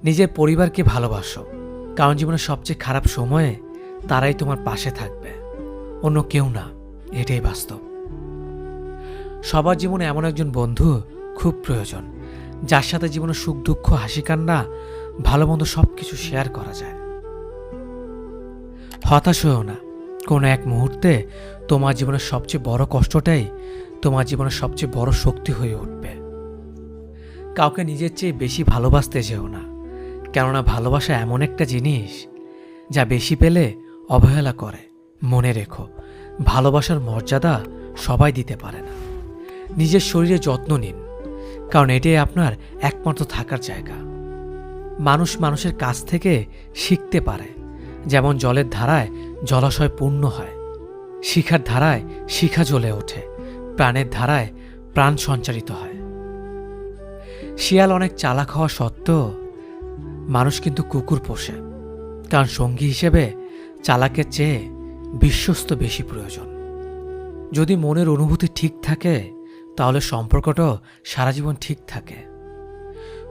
নিজের পরিবারকে ভালোবাসো, কারণ জীবনের সবচেয়ে খারাপ সময়ে তারাই তোমার পাশে থাকবে, অন্য কেউ না। এটাই বাস্তব। সবার জীবনে এমন একজন বন্ধু খুব প্রয়োজন, যার সাথে জীবনের সুখ দুঃখ হাসি কান্না ভালো মন্দ সবকিছু শেয়ার করা যায়। হতাশ হয়েও না। কোনো এক মুহূর্তে তোমার জীবনের সবচেয়ে বড় কষ্টটাই তোমার জীবনের সবচেয়ে বড় শক্তি হয়ে উঠবে। কাউকে নিজের চেয়ে বেশি ভালোবাসতে যেও না, কেননা ভালোবাসা এমন একটা জিনিস যা বেশি পেলে অবহেলা করে। মনে রেখো, ভালোবাসার মর্যাদা সবাই দিতে পারে না। নিজের শরীরে যত্ন নিন, কারণ এটাই আপনার একমাত্র থাকার জায়গা। মানুষ মানুষের কাছ থেকে শিখতে পারে, যেমন জলের ধারায় জলাশয় পূর্ণ হয়, শিখার ধারায় শিখা জ্বলে ওঠে, প্রাণের ধারায় প্রাণ সঞ্চারিত হয়। শিয়াল অনেক চালাক হওয়া সত্ত্বেও মানুষ কিন্তু কুকুর পোষে, কারণ সঙ্গী হিসেবে চালাকের চেয়ে বিশ্বস্ত বেশি প্রয়োজন। যদি মনের অনুভূতি ঠিক থাকে, তাহলে সম্পর্কটাও সারা জীবন ঠিক থাকে।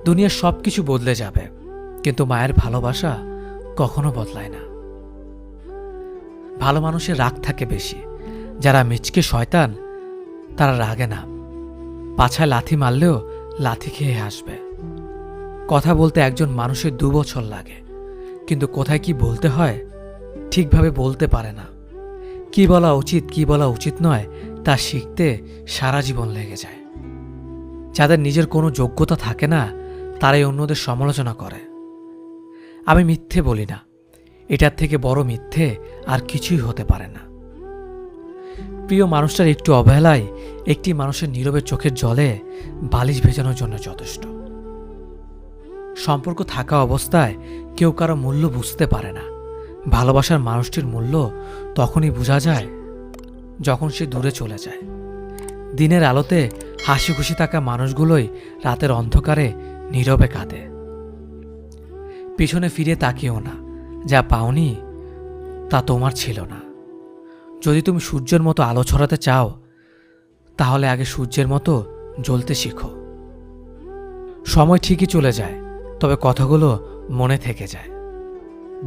দুনিয়ার সব কিছু বদলে যাবে, কিন্তু মায়ের ভালোবাসা কখনো বদলায় না। ভালো মানুষের রাগ থাকে বেশি, যারা মিচকে শয়তান তারা রাগে না, পাছায় লাথি মারলেও লাথি খেয়ে আসবে। কথা বলতে একজন মানুষের 2 বছর লাগে, কিন্তু কোথায় কি বলতে হয় ঠিকভাবে বলতে পারে না। কি বলা উচিত কি বলা উচিত নয় তা শিখতে সারা জীবন লেগে যায়। যাদের নিজের কোনো যোগ্যতা থাকে না, তারাই অন্যদের সমালোচনা করে। আমি মিথ্যে বলি না, এটার থেকে বড় মিথ্যে আর কিছুই হতে পারে না। প্রিয় মানুষটার একটু অবহেলায় একটি মানুষের নীরবে চোখের জলে বালিশ ভেজানোর জন্য যথেষ্ট। সম্পর্ক থাকা অবস্থায় কেউ কারো মূল্য বুঝতে পারে না। ভালোবাসার মানুষটির মূল্য তখনই বোঝা যায় যখন সে দূরে চলে যায়। দিনের আলোতে হাসি খুশি থাকা মানুষগুলোই রাতের অন্ধকারে নীরবে কাঁদে। পিছনে ফিরে তাকিও না, যা পাওনি তা তোমার ছিল না। যদি তুমি সূর্যের মতো আলো ছড়াতে চাও, তাহলে আগে সূর্যের মতো জ্বলতে শিখো। সময় ঠিকই চলে যায়, তবে কথাগুলো মনে থেকে যায়।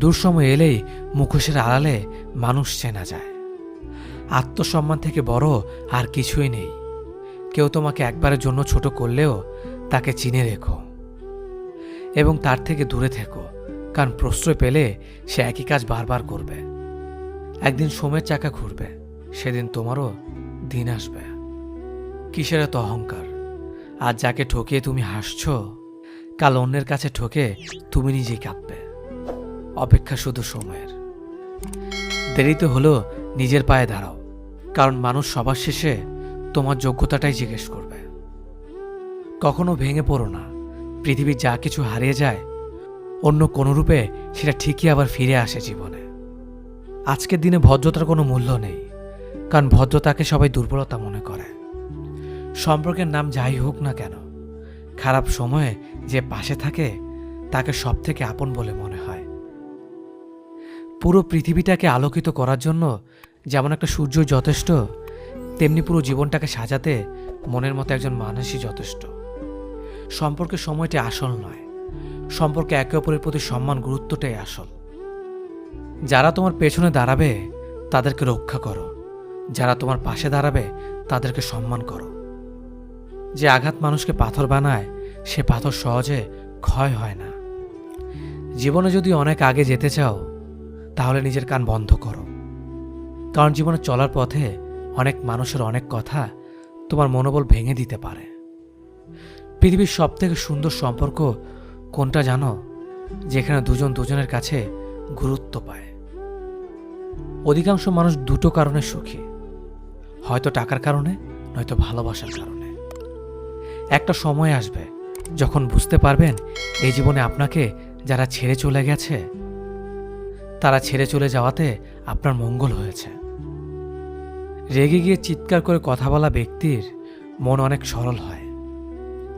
দুঃসময় এলেই মুখোশের আড়ালে মানুষ চেনা যায়। আত্মসম্মান থেকে বড় আর কিছুই নেই। কেউ তোমাকে একবারের জন্য ছোট করলেও তাকে চিনে রেখো এবং তার থেকে দূরে থেকো, কারণ প্রশ্রয় পেলে সে একই কাজ বারবার করবে। একদিন সময়ের চাকা ঘুরবে, সেদিন তোমারও দিন আসবে। কিসের এত অহংকার? আজ যাকে ঠকিয়ে তুমি হাসছো, কাল অন্যের কাছে ঠকে তুমি নিজেই কাঁদবে। অপেক্ষা শুধু সময়ের। দেরিতে হলেও নিজের পায়ে দাঁড়াও, কারণ মানুষ সবার শেষে তোমার যোগ্যতাটাই জিজ্ঞেস করবে। কখনো ভেঙে পড়ো না। পৃথিবীর যা কিছু হারিয়ে যায়, অন্য কোনো রূপে সেটা ঠিকই আবার ফিরে আসে জীবনে। আজকের দিনে ভদ্রতার কোনো মূল্য নেই, কারণ ভদ্রতাকে সবাই দুর্বলতা মনে করে। সম্পর্কের নাম যাই হোক না কেন, খারাপ সময়ে যে পাশে থাকে তাকে সব থেকে আপন বলে মনে হয়। পুরো পৃথিবীটাকে আলোকিত করার জন্য যেমন একটা সূর্য যথেষ্ট, তেমনি পুরো জীবনটাকে সাজাতে মনের মতো একজন মানুষই যথেষ্ট। সম্পর্কের সময়টি আসল নয়, সম্পর্কে একে অপরের প্রতি সম্মান গুরুত্বটাই আসল। যারা তোমার পেছনে দাঁড়াবে তাদেরকে রক্ষা করো, যারা তোমার পাশে দাঁড়াবে তাদেরকে সম্মান করো। যে আঘাত মানুষকে পাথর বানায়, সে পাথর সহজে ক্ষয় হয় না। জীবনে যদি অনেক আগে যেতে চাও, তাহলে নিজের কান বন্ধ করো, কারণ জীবনে চলার পথে অনেক মানুষের অনেক কথা তোমার মনোবল ভেঙে দিতে পারে। পৃথিবীর সব থেকে সুন্দর সম্পর্ক কোনটা জানো? যেখানে দুজন দুজনের কাছে গুরুত্ব পায়। অধিকাংশ মানুষ দুটো কারণে সুখী, হয়তো টাকার কারণে, নয়তো ভালোবাসার কারণে। একটা সময় আসবে যখন বুঝতে পারবেন এই জীবনে আপনাকে যারা ছেড়ে চলে গেছে, তারা ছেড়ে চলে যাওয়াতে আপনার মঙ্গল হয়েছে। রেগে গিয়ে চিৎকার করে কথা বলা ব্যক্তির মন অনেক সরল হয়,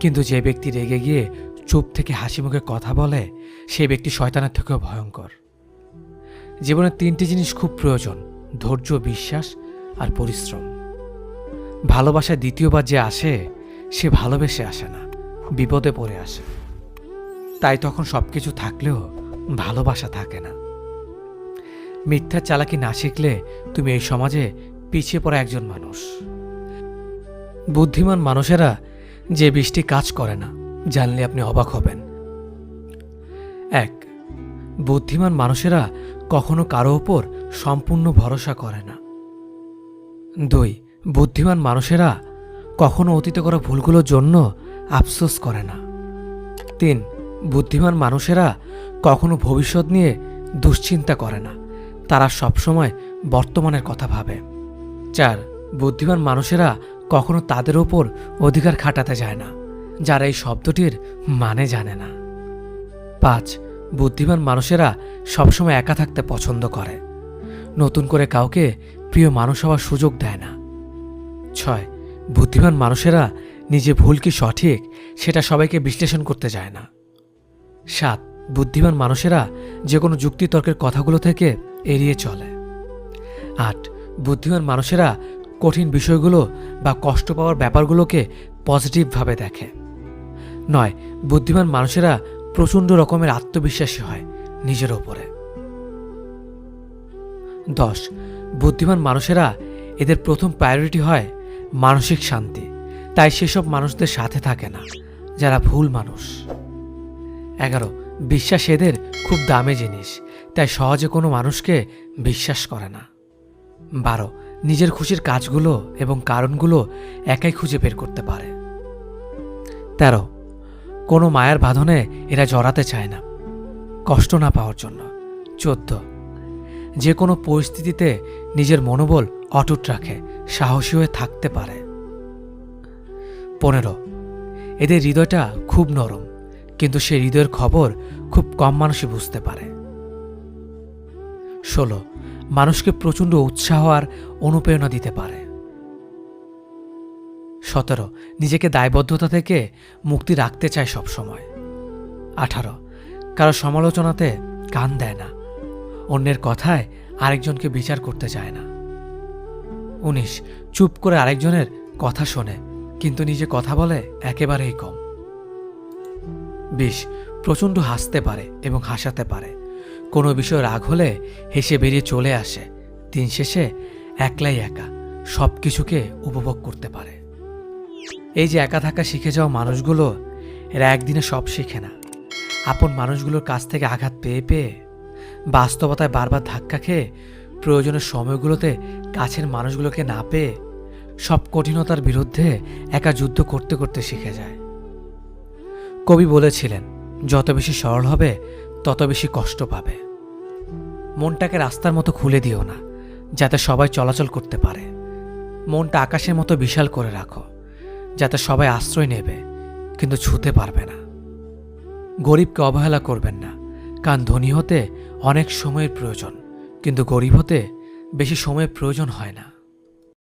কিন্তু যে ব্যক্তি রেগে গিয়ে চুপ থেকে হাসি মুখে কথা বলে, সেই ব্যক্তি শয়তানের থেকেও ভয়ঙ্কর। জীবনে 3টি জিনিস খুব প্রয়োজন: ধৈর্য, বিশ্বাস আর পরিশ্রম। ভালোবাসায় দ্বিতীয়বার যে আসে, সে ভালোবেসে আসে না, বিপদে পড়ে আসে। তাই তখন সবকিছু থাকলেও ভালোবাসা থাকে না। মিথ্যার চালাকি না শিখলে তুমি এই সমাজে পিছিয়ে পড়া একজন মানুষ। বুদ্ধিমান মানুষেরা যে 20টি কাজ করে না, জানলে আপনি অবাক হবেন। 1. বুদ্ধিমান মানুষেরা কখনো কারো ওপর সম্পূর্ণ ভরসা করে না। 2. বুদ্ধিমান মানুষেরা কখনো অতীতে করা ভুলগুলোর জন্য আফসোস করে না। 3. বুদ্ধিমান মানুষেরা কখনো ভবিষ্যৎ নিয়ে দুশ্চিন্তা করে না, তারা সবসময় বর্তমানের কথা ভাবে। 4. বুদ্ধিমান মানুষেরা কখনো তাদের ওপর অধিকার খাটাতে যায় না, যারা এই শব্দটির মানে জানে না। 5. বুদ্ধিমান মানুষেরা সবসময় একা থাকতে পছন্দ করে, নতুন করে কাউকে প্রিয় মানুষ হওয়ার সুযোগ দেয় না। 6. বুদ্ধিমান মানুষেরা নিজে ভুল কি সঠিক সেটা সবাইকে বিশ্লেষণ করতে যায় না। 7. বুদ্ধিমান মানুষেরা যে কোনো যুক্তিতর্কের কথাগুলো থেকে এড়িয়ে চলে। 8. বুদ্ধিমান মানুষেরা কঠিন বিষয়গুলো বা কষ্ট পাওয়ার ব্যাপারগুলোকে পজিটিভভাবে দেখে। 9. বুদ্ধিমান মানুষেরা প্রচণ্ড রকমের আত্মবিশ্বাসী হয় নিজের ওপরে। 10. বুদ্ধিমান মানুষেরা এদের প্রথম প্রায়োরিটি হয় মানসিক শান্তি, তাই সেসব মানুষদের সাথে থাকে না যারা ভুল মানুষ। 11. বিশ্বাস এদের খুব দামি জিনিস, তাই সহজে কোনো মানুষকে বিশ্বাস করে না। 12. নিজের খুশির কাজগুলো এবং কারণগুলো একাই খুঁজে বের করতে পারে। 13. কোনো মায়ার বাঁধনে এরা জড়াতে চায় না, কষ্ট না পাওয়ার জন্য। 14. যে কোনো পরিস্থিতিতে নিজের মনোবল অটুট রাখে, সাহসী হয়ে থাকতে পারে। 15. এদের হৃদয়টা খুব নরম, কিন্তু সে হৃদয়ের খবর খুব কম মানুষই বুঝতে পারে। 16. মানুষকে প্রচণ্ড উৎসাহ আর অনুপ্রেরণা দিতে পারে। 17. নিজেকে দায়বদ্ধতা থেকে মুক্তি রাখতে চায় সবসময়। 18. কারো সমালোচনাতে কান দেয় না, অন্যের কথায় আরেকজনকে বিচার করতে চায় না। 19. চুপ করে আরেকজনের কথা শোনে, কিন্তু নিজে কথা বলে একেবারেই কম। 20. প্রচণ্ড হাসতে পারে এবং হাসাতে পারে, কোনো বিষয় রাগ হলে হেসে বেরিয়ে চলে আসে, দিন শেষে একলাই একা সব কিছুকে উপভোগ করতে পারে। এই যে একা থাকা শিখে যাওয়া মানুষগুলো, এরা একদিনে সব শিখে না। আপন মানুষগুলোর কাছ থেকে আঘাত পেয়ে পেয়ে, বাস্তবতায় বারবার ধাক্কা খেয়ে, প্রয়োজনের সময়গুলোতে কাছের মানুষগুলোকে না পেয়ে, সব কঠিনতার বিরুদ্ধে একা যুদ্ধ করতে করতে শিখে যায়। কবি বলেছিলেন, যত বেশি সরল হবে তত বেশি কষ্ট পাবে। মনটাকে রাস্তার মতো খুলে দিও না, যাতে সবাই চলাচল করতে পারে। মনটা আকাশের মতো বিশাল করে রাখো, যাতে সবাই আশ্রয় নেবে কিন্তু ছুঁতে পারবে না। গরিবকে অবহেলা করবেন না, কারণ ধনী হতে অনেক সময়ের প্রয়োজন, কিন্তু গরিব হতে বেশি সময়ের প্রয়োজন হয় না।